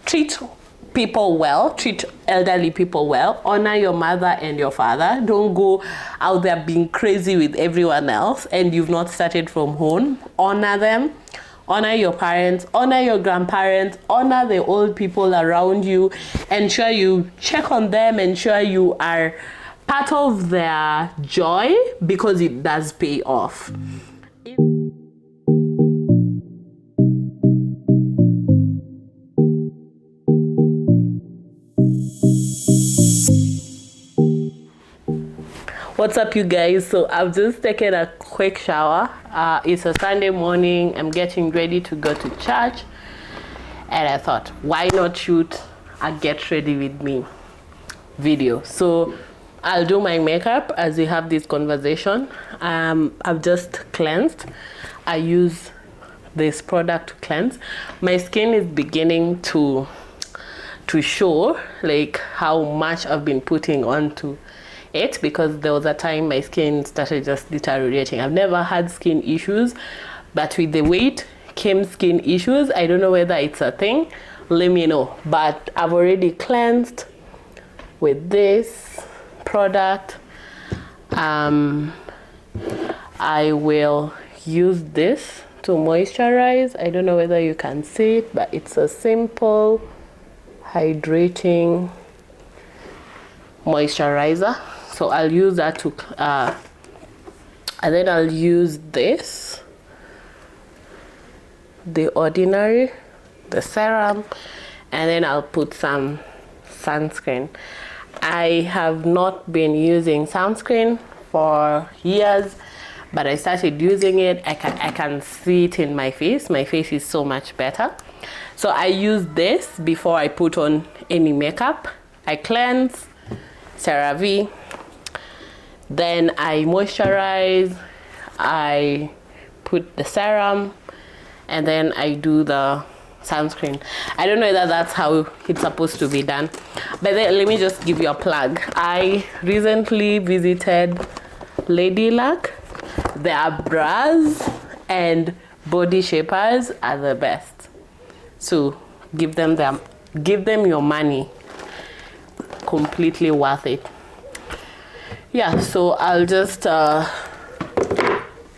treat people well, treat elderly people well, honor your mother and your father. Don't go out there being crazy with everyone else and you've not started from home. Honor them, honor your parents, honor your grandparents, honor the old people around you. Ensure you check on them, ensure you are part of their joy, because it does pay off. What's up, you guys? So I've just taken a quick shower. It's a Sunday morning. I'm getting ready to go to church, and I thought, why not shoot a get ready with me video? So I'll do my makeup as we have this conversation. I've just cleansed. I use this product to cleanse. My skin is beginning to show like how much I've been putting onto it, because there was a time my skin started just deteriorating. I've never had skin issues, but with the weight came skin issues. I don't know whether it's a thing. Let me know. But I've already cleansed with this product. I will use this to moisturize. I don't know whether you can see it, but it's a simple hydrating moisturizer. So I'll use that to and then I'll use this, the ordinary, the serum, and then I'll put some sunscreen. I have not been using sunscreen for years, but I started using it. I can see it in my face. My face is so much better. So I use this before I put on any makeup. I cleanse, CeraVe, then I moisturize, I put the serum, and then I do the sunscreen. I don't know whether that's how it's supposed to be done, but then let me just give you a plug. I recently visited Lady Luck. Their bras and body shapers are the best. So give them your money. Completely worth it. Yeah, so I'll just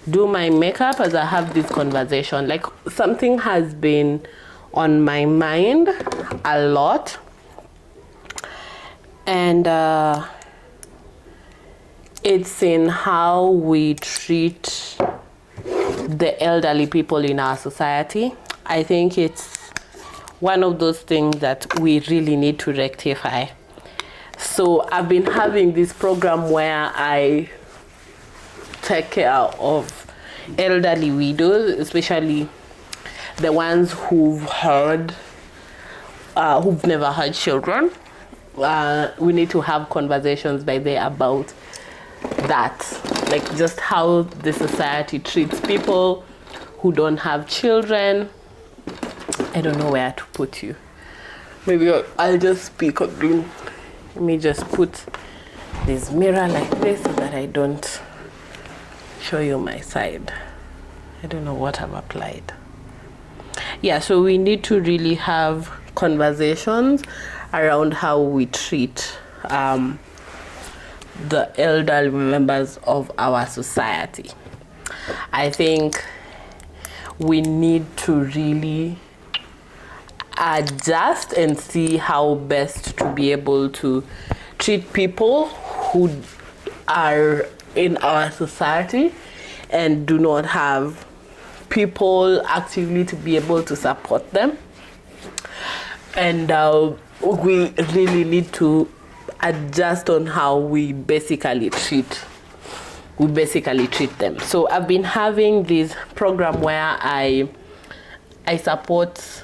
do my makeup as I have this conversation. Like, something has been on my mind a lot, and it's in how we treat the elderly people in our society. I think it's one of those things that we really need to rectify. So I've been having this program where I take care of elderly widows, especially the ones who've never had children. We need to have conversations by there about that, like just how the society treats people who don't have children. I don't know where to put you. Maybe I'll just speak again. Let me just put this mirror like this so that I don't show you my side. I don't know what I've applied. Yeah, so we need to really have conversations around how we treat the elderly members of our society. I think we need to really adjust and see how best to be able to treat people who are in our society and do not have people actively to be able to support them. And we really need to adjust on how we basically treat them. So I've been having this program where I support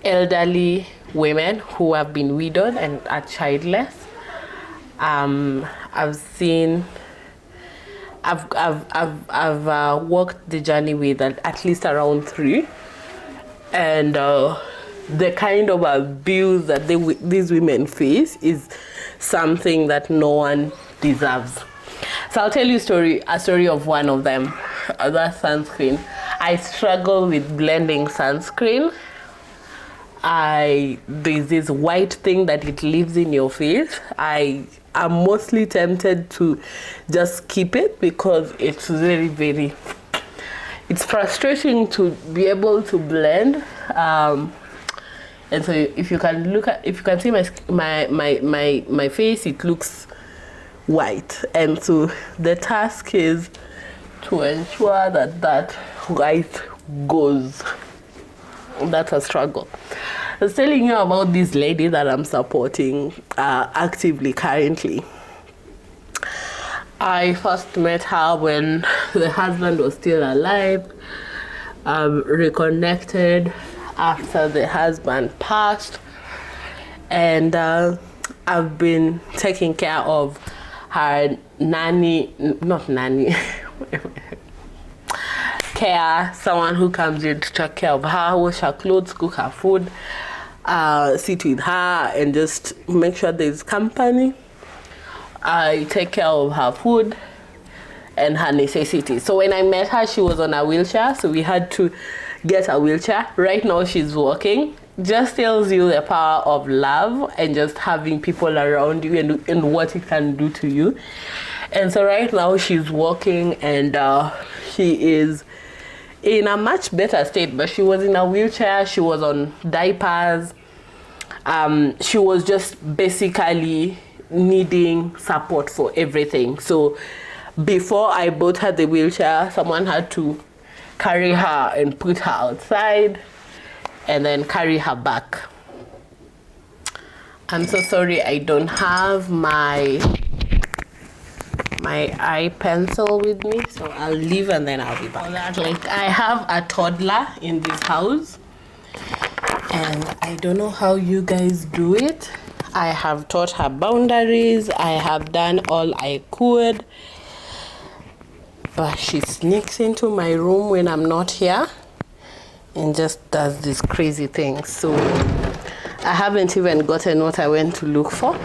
elderly women who have been widowed and are childless. I've walked the journey with at least around 3, and the kind of abuse that these women face is something that no one deserves. So I'll tell you a story of one of them. That sunscreen. I struggle with blending sunscreen. there's this white thing that it leaves in your face. I'm mostly tempted to just keep it because it's very, very, it's frustrating to be able to blend. And so if you can see my face, it looks white. And so the task is to ensure that that white goes. That's a struggle. I was telling you about this lady that I'm supporting actively currently. I first met her when the husband was still alive. Reconnected after the husband passed, and I've been taking care of her care, someone who comes in to take care of her, wash her clothes, cook her food, sit with her, and just make sure there's company. I take care of her food and her necessities. So when I met her, she was on a wheelchair, so we had to get a wheelchair. Right now she's walking. Just tells you the power of love and just having people around you and what it can do to you. And so right now she's walking, and she is in a much better state, but she was in a wheelchair, she was on diapers, she was just basically needing support for everything. So before I bought her the wheelchair, someone had to carry her and put her outside and then carry her back. I'm so sorry I don't have my eye pencil with me, so I'll leave and then I'll be back. Like, I have a toddler in this house, and I don't know how you guys do it. I have taught her boundaries, I have done all I could, but she sneaks into my room when I'm not here and just does these crazy things. So I haven't even gotten what I went to look for.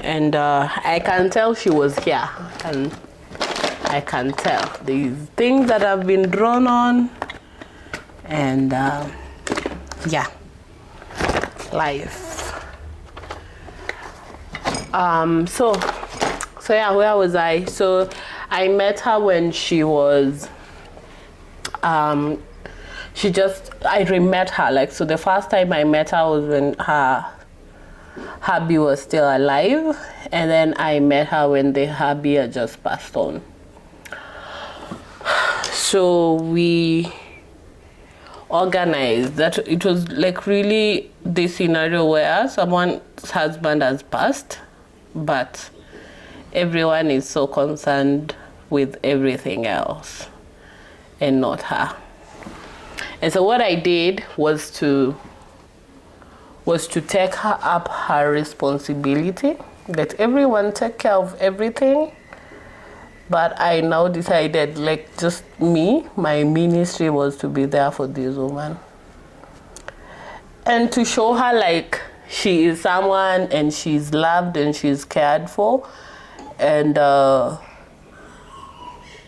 And I can tell she was here, and I can tell these things that have been drawn on, and yeah, life. So yeah, where was I? So I met her when she was I re-met her. Like, so the first time I met her was when her hubby was still alive, and then I met her when the hubby had just passed on. So we organized that. It was like really this scenario where someone's husband has passed, but everyone is so concerned with everything else and not her. And so what I did was to take her up her responsibility, let everyone take care of everything. But I now decided, like, just me, my ministry was to be there for this woman. And to show her, like, she is someone and she's loved and she's cared for. And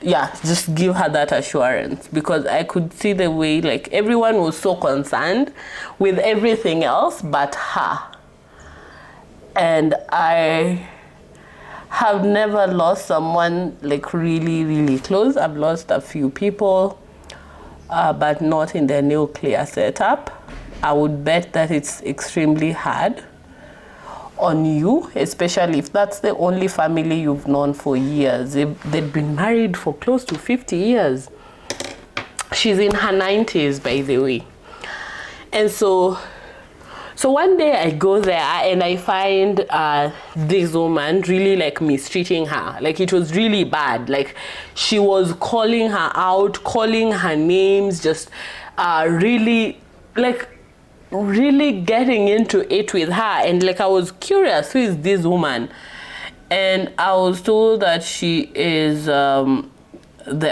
yeah, just give her that assurance, because I could see the way, like, everyone was so concerned with everything else but her. And I have never lost someone, like, really, really close. I've lost a few people, but not in the nuclear setup. I would bet that it's extremely hard on you, especially if that's the only family you've known for years. They've been married for close to 50 years. She's in her 90s, by the way. And so one day I go there and I find this woman really, like, mistreating her. Like, it was really bad. Like, she was calling her out, calling her names, just really, like, really getting into it with her. And, like, I was curious, who is this woman? And I was told that she is the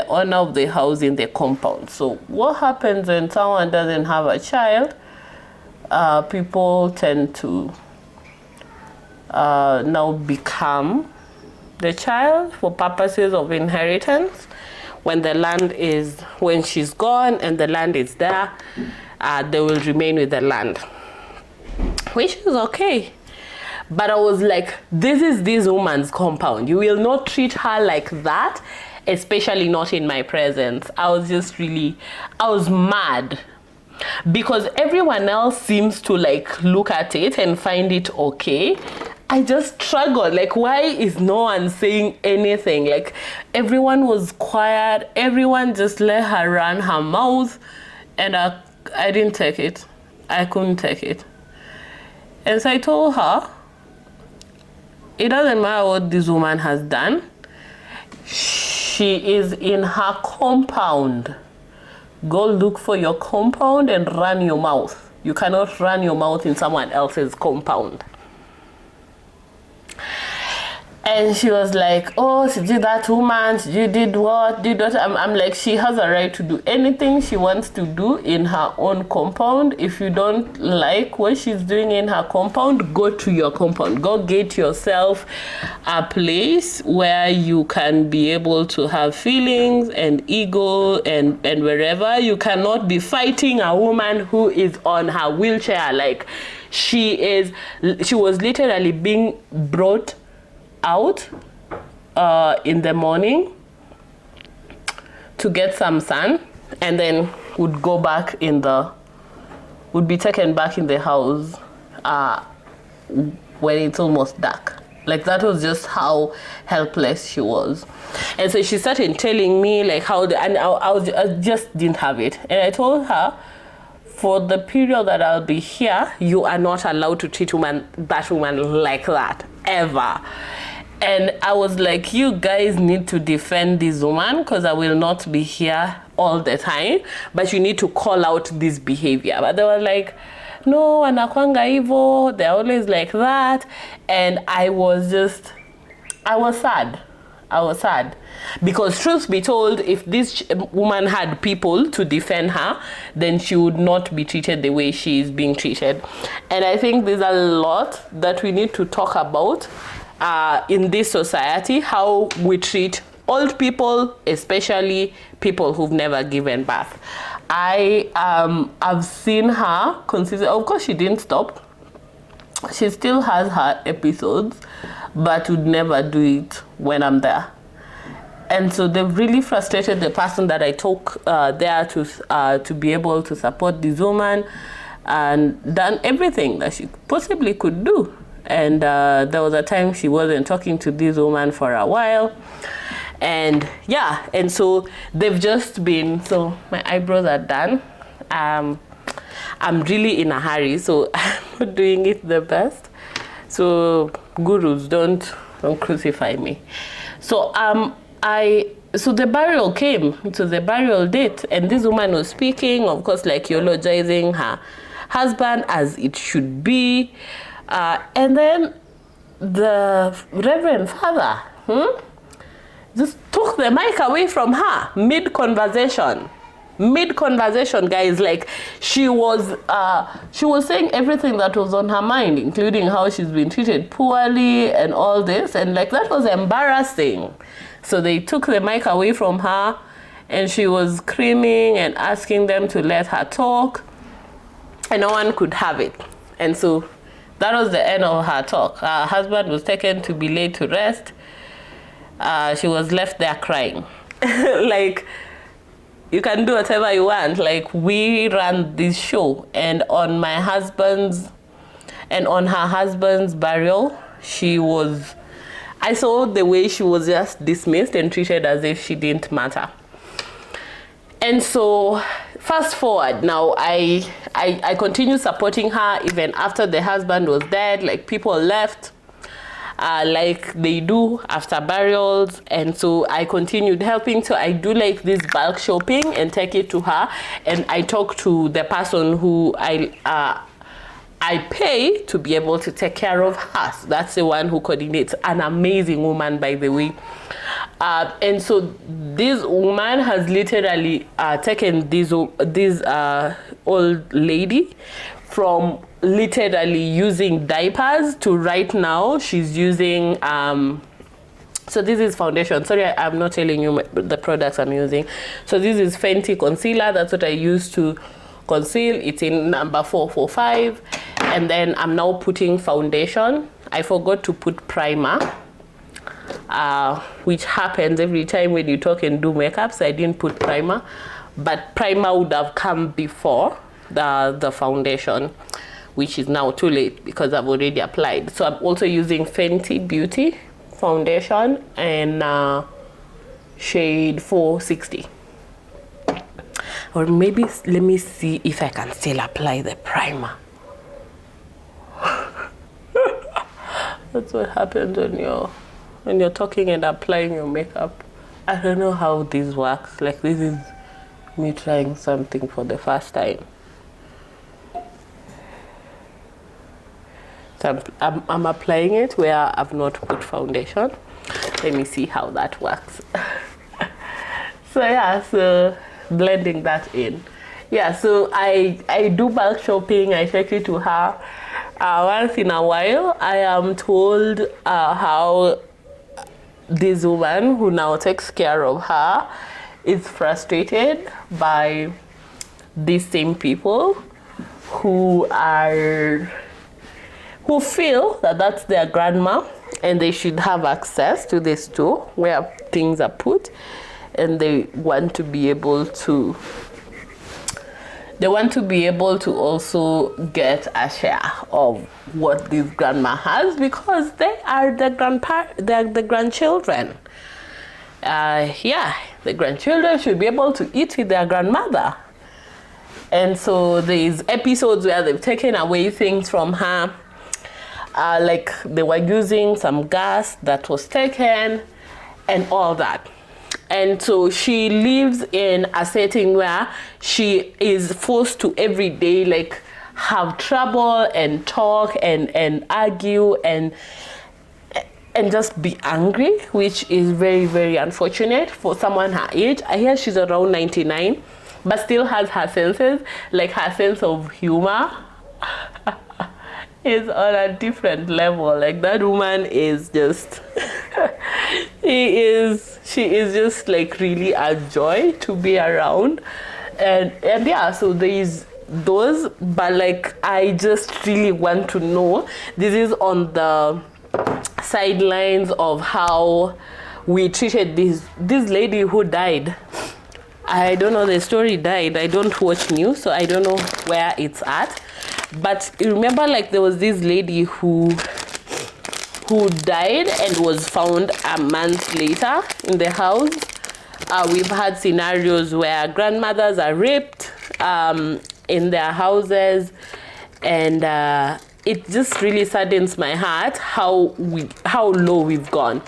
owner of the house in the compound. So what happens when someone doesn't have a child? People tend to now become the child for purposes of inheritance. When she's gone and the land is there, they will remain with the land, which is okay. But I was like, this is this woman's compound. You will not treat her like that, especially not in my presence. I was mad. Because everyone else seems to like look at it and find it okay. I just struggled. Like, why is no one saying anything? Like, everyone was quiet. Everyone just let her run her mouth. And I didn't take it. I couldn't take it. And so I told her, it doesn't matter what this woman has done. She is in her compound. Go look for your compound and run your mouth. You cannot run your mouth in someone else's compound. And she was like, oh, she did that woman, she did what? I'm like, she has a right to do anything she wants to do in her own compound. If you don't like what she's doing in her compound, go to your compound. Go get yourself a place where you can be able to have feelings and ego and wherever. You cannot be fighting a woman who is on her wheelchair. Like, she was literally being brought out in the morning to get some sun, and then would be taken back in the house when it's almost dark. Like, that was just how helpless she was. And so she started telling me like how I just didn't have it. And I told her, for the period that I'll be here, you are not allowed to treat that woman like that, ever. And I was like, you guys need to defend this woman, because I will not be here all the time, but you need to call out this behavior. But they were like, no, anakwanga hivo, they're always like that. And I was sad. Because truth be told, if this woman had people to defend her, then she would not be treated the way she is being treated. And I think there's a lot that we need to talk about in this society, how we treat old people, especially people who've never given birth. I've seen her consistent. Of course, she didn't stop. She still has her episodes, but would never do it when I'm there. And so they've really frustrated the person that I took there to be able to support this woman, and done everything that she possibly could do. And there was a time she wasn't talking to this woman for a while. And yeah, and so they've just been, so my eyebrows are done. I'm really in a hurry, so I'm not doing it the best. So gurus, don't crucify me. So so the burial came to the burial date, and this woman was speaking, of course, like eulogizing her husband as it should be. And then the Reverend Father just took the mic away from her mid-conversation, guys. Like, she was saying everything that was on her mind, including how she's been treated poorly and all this, and like, that was embarrassing. So they took the mic away from her, and she was screaming and asking them to let her talk, and no one could have it. And so that was the end of her talk. Her husband was taken to be laid to rest. She was left there crying. Like, you can do whatever you want. Like, we ran this show, and on her husband's burial, I saw the way she was just dismissed and treated as if she didn't matter. And so fast forward now, I continue supporting her even after the husband was dead. Like, people left like they do after burials, and so I continued helping. So I do like this bulk shopping and take it to her, and I talk to the person who I pay to be able to take care of her. So that's the one who coordinates. An amazing woman, by the way. And so this woman has literally taken this old lady from literally using diapers to right now she's using so this is foundation. Sorry, I'm not telling you the products I'm using. So this is Fenty concealer. That's what I use to conceal, it's in number 445. And then I'm now putting foundation. I forgot to put primer, which happens every time when you talk and do makeup, so I didn't put primer. But primer would have come before the foundation, which is now too late because I've already applied. So I'm also using Fenty Beauty foundation and shade 460. Or maybe let me see if I can still apply the primer. That's what happens when you're talking and applying your makeup. I don't know how this works. Like, this is me trying something for the first time. So I'm applying it where I've not put foundation. Let me see how that works. So yeah, so blending that in. Yeah, so I do bulk shopping. I take it to her once in a while. I am told how this woman who now takes care of her is frustrated by these same people who feel that that's their grandma and they should have access to this store where things are put, and they want to be able to also get a share of what this grandma has because they are the grandchildren. The grandchildren should be able to eat with their grandmother. And so there's episodes where they've taken away things from her, like they were using some gas that was taken and all that. And so she lives in a setting where she is forced to every day like have trouble and talk and argue and just be angry, which is very, very unfortunate for someone her age. I hear she's around 99, but still has her senses, like her sense of humor is on a different level. Like, that woman is just she is just like really a joy to be around. And yeah, so there's those, but like I just really want to know, this is on the sidelines of how we treated this lady who died. I don't know, the story died. I don't watch news, so I don't know where it's at. But you remember, like, there was this lady who died and was found a month later in the house. We've had scenarios where grandmothers are raped in their houses, and it just really saddens my heart how low we've gone.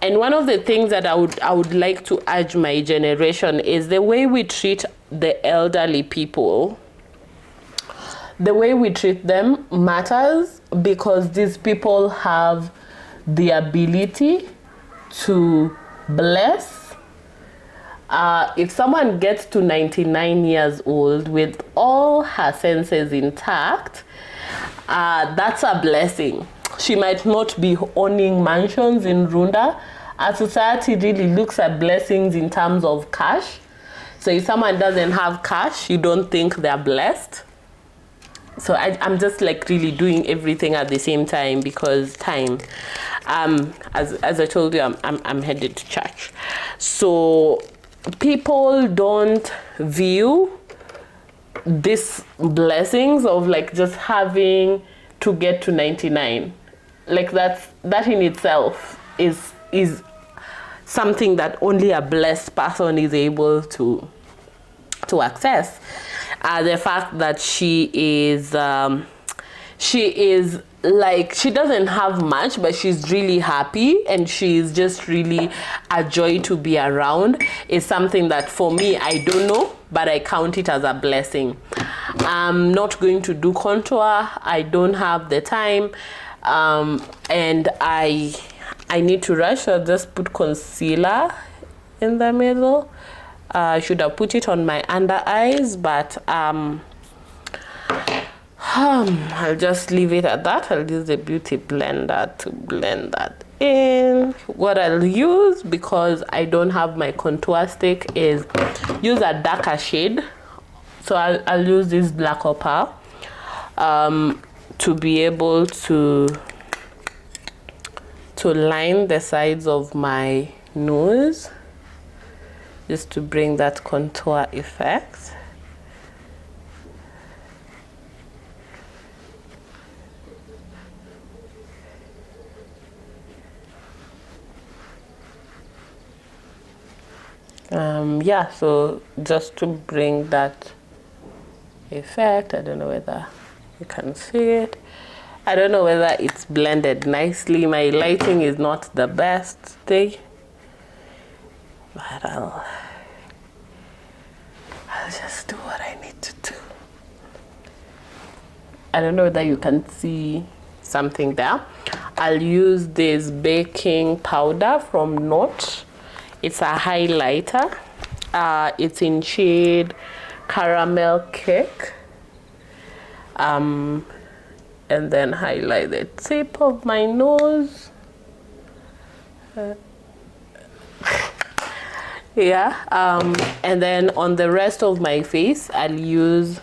And one of the things that I would like to urge my generation is the way we treat the elderly people. The way we treat them matters because these people have the ability to bless. If someone gets to 99 years old with all her senses intact, that's a blessing. She might not be owning mansions in Runda. Our society really looks at blessings in terms of cash. So if someone doesn't have cash, you don't think they're blessed. So I'm just like really doing everything at the same time because time. As I told you, I'm headed to church. So people don't view these blessings of like just having to get to 99. Like that in itself is something that only a blessed person is able to access. The fact that she is like, she doesn't have much, but she's really happy and she's just really a joy to be around is something that for me, I don't know, but I count it as a blessing. I'm not going to do contour. I don't have the time. And I need to rush. I'll just put concealer in the middle. I should have put it on my under eyes, but I'll just leave it at that. I'll use the beauty blender to blend that in. What I'll use, because I don't have my contour stick, is use a darker shade So I'll use this black opal to be able to line the sides of my nose, just to bring that contour effect. Yeah, so just to bring that effect. I don't know whether you can see it. I don't know whether it's blended nicely. My lighting is not the best today, but I'll just do what I need to do. I don't know whether you can see something there. I'll use this baking powder from Notch. It's a highlighter. It's in shade Caramel Cake. And then highlight the tip of my nose. And then on the rest of my face, I'll use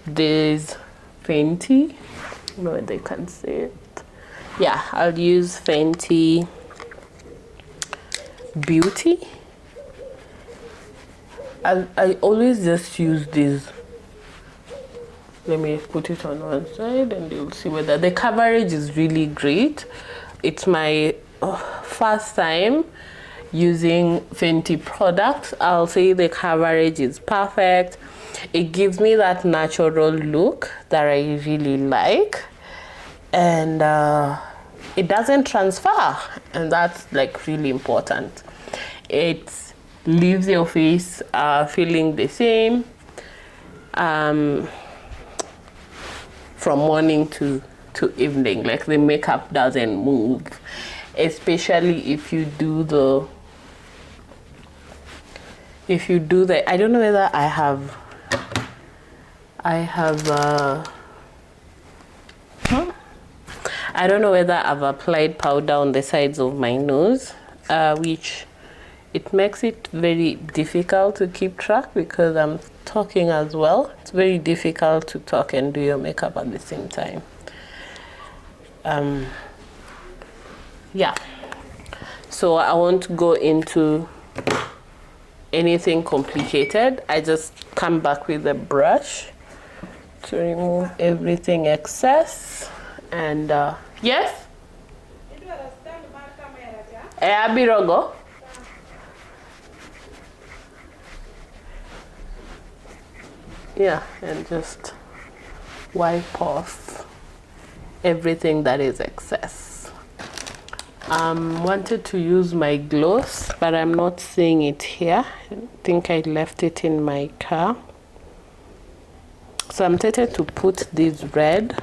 this Fenty. I don't know if they can see it. Yeah, I'll use Fenty Beauty. I always just use this. Let me put it on one side and you'll see whether the coverage is really great. It's my first time using Fenty products. I'll say the coverage is perfect. It gives me that natural look that I really like, and it doesn't transfer, and that's like really important. It leaves your face feeling the same from morning to evening. Like the makeup doesn't move, especially if you do the I don't know whether I don't know whether I've applied powder on the sides of my nose, which it makes it very difficult to keep track because I'm talking as well. It's very difficult to talk and do your makeup at the same time. Yeah, so I won't go into anything complicated. I just come back with a brush to remove everything excess. And yes, Abirogo. Yeah, and just wipe off everything that is excess. Wanted to use my gloss, but I'm not seeing it here. I think I left it in my car. So I'm tempted to put this red,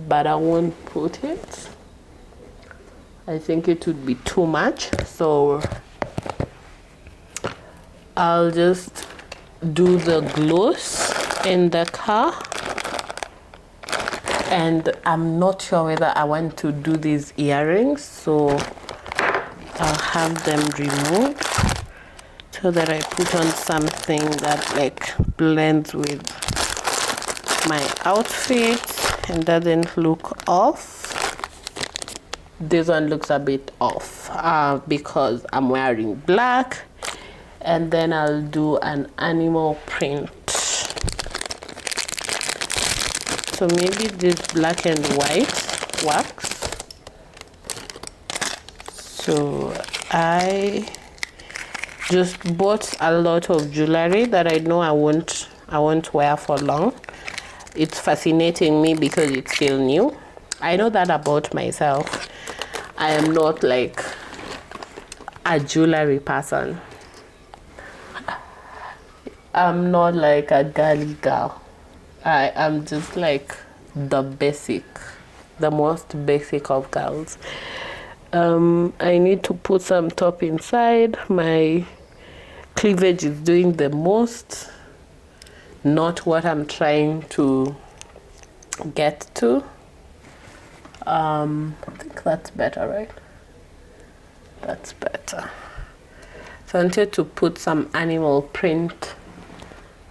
but I won't put it. I think it would be too much. So I'll just do the gloss in the car. And I'm not sure whether I want to do these earrings, so I'll have them removed so that I put on something that like blends with my outfit and doesn't look off. This one looks a bit off because I'm wearing black, and then I'll do an animal print. So maybe this black and white works. So I just bought a lot of jewelry that I know I won't wear for long. It's fascinating me because it's still new. I know that about myself. I am not like a jewelry person. I'm not like a girly girl. I am just like the most basic of girls. I need to put some top inside. My cleavage is doing the most, not what I'm trying to get to. I think that's better, right? That's better. So I wanted to put some animal print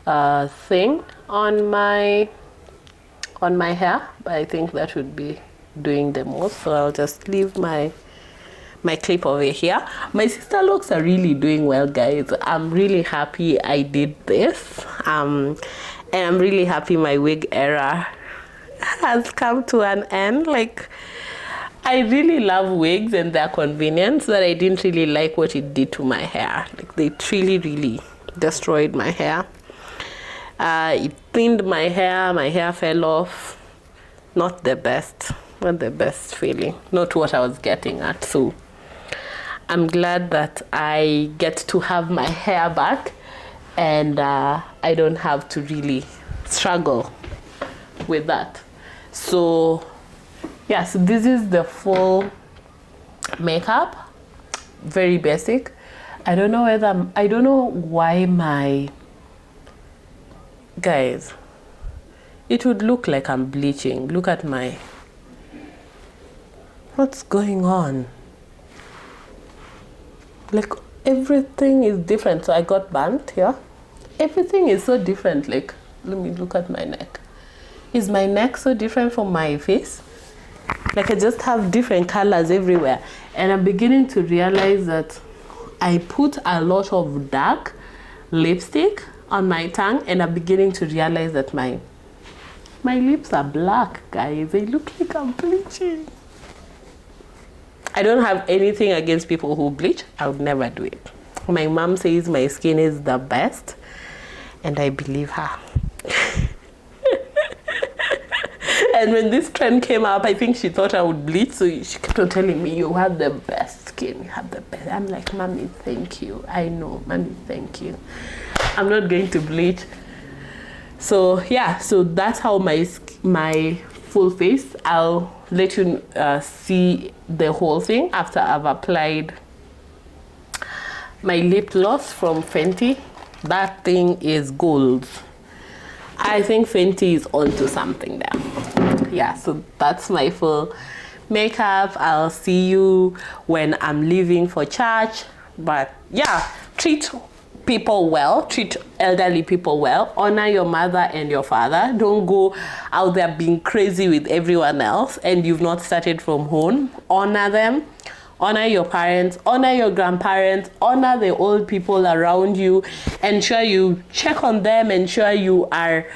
thing on my hair, but I think that would be doing the most, so I'll just leave my clip over here. My sister looks are really doing well, guys. I'm really happy I did this, and I'm really happy my wig era has come to an end. Like, I really love wigs and their convenience, but I didn't really like what it did to my hair. Like, they really destroyed my hair. It thinned my hair fell off. Not the best feeling, not what I was getting at. So I'm glad that I get to have my hair back, and I don't have to really struggle with that. So yeah, so this is the full makeup, very basic. I don't know why my guys, it would look like I'm bleaching. Look at my, what's going on? Like, everything is different. So I got burnt here. Everything is so different. Like, let me look at my neck. Is my neck so different from my face? Like, I just have different colors everywhere. And I'm beginning to realize that I put a lot of dark lipstick on my tongue, and I'm beginning to realize that my lips are black, guys. They look like I'm bleaching. I don't have anything against people who bleach. I would never do it. My mom says my skin is the best, and I believe her. And when this trend came up, I think she thought I would bleach, so she kept on telling me, you have the best skin, you have the best. I'm like, Mommy, thank you. I know, Mommy, thank you. I'm not going to bleach. So yeah, so that's how my full face. I'll let you see the whole thing after I've applied my lip gloss from Fenty. That thing is gold. I think Fenty is onto something there. Yeah, so that's my full makeup. I'll see you when I'm leaving for church. But yeah, treat people well, treat elderly people well, honor your mother and your father. Don't go out there being crazy with everyone else and you've not started from home. Honor them, honor your parents, honor your grandparents, honor the old people around you. Ensure you check on them, ensure you are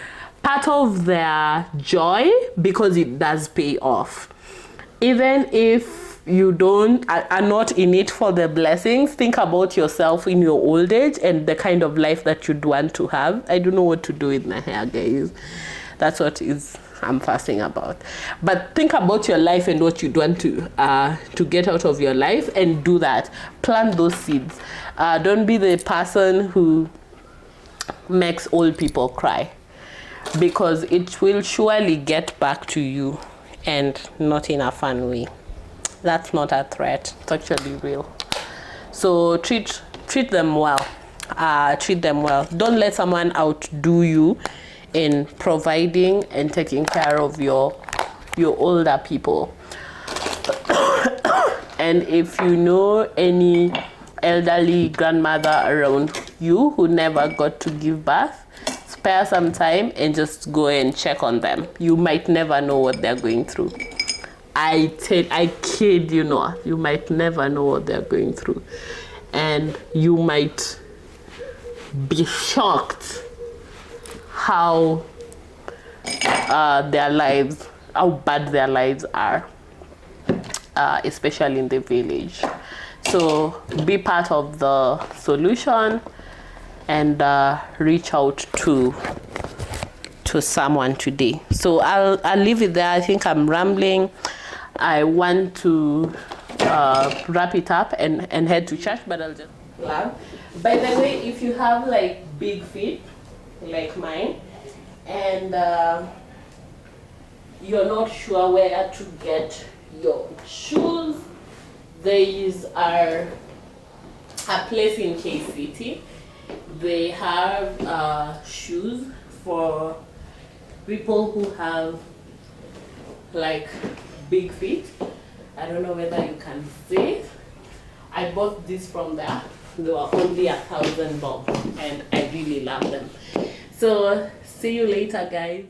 part of their joy, because it does pay off. Even if you are not in it for the blessings, think about yourself in your old age and the kind of life that you'd want to have. I don't know what to do with my hair, guys. That's what I'm fussing about. But think about your life and what you'd want to get out of your life, and do that. Plant those seeds. Don't be the person who makes old people cry, because it will surely get back to you, and not in a fun way. That's not a threat. It's actually real. So treat them well. Treat them well. Don't let someone outdo you in providing and taking care of your older people. And if you know any elderly grandmother around you who never got to give birth, spare some time and just go and check on them. You might never know what they're going through. I kid you not, you might never know what they're going through. And you might be shocked how how bad their lives are, especially in the village. So be part of the solution, and reach out to someone today. So I'll leave it there. I think I'm rambling. I want to wrap it up and head to church, but I'll just laugh. By the way, if you have like big feet like mine, and you're not sure where to get your shoes, these are a place in K-City. They have shoes for people who have like big feet. I don't know whether you can see it. I bought this from there. They were only 1,000 bob, and I really love them. So see you later, guys.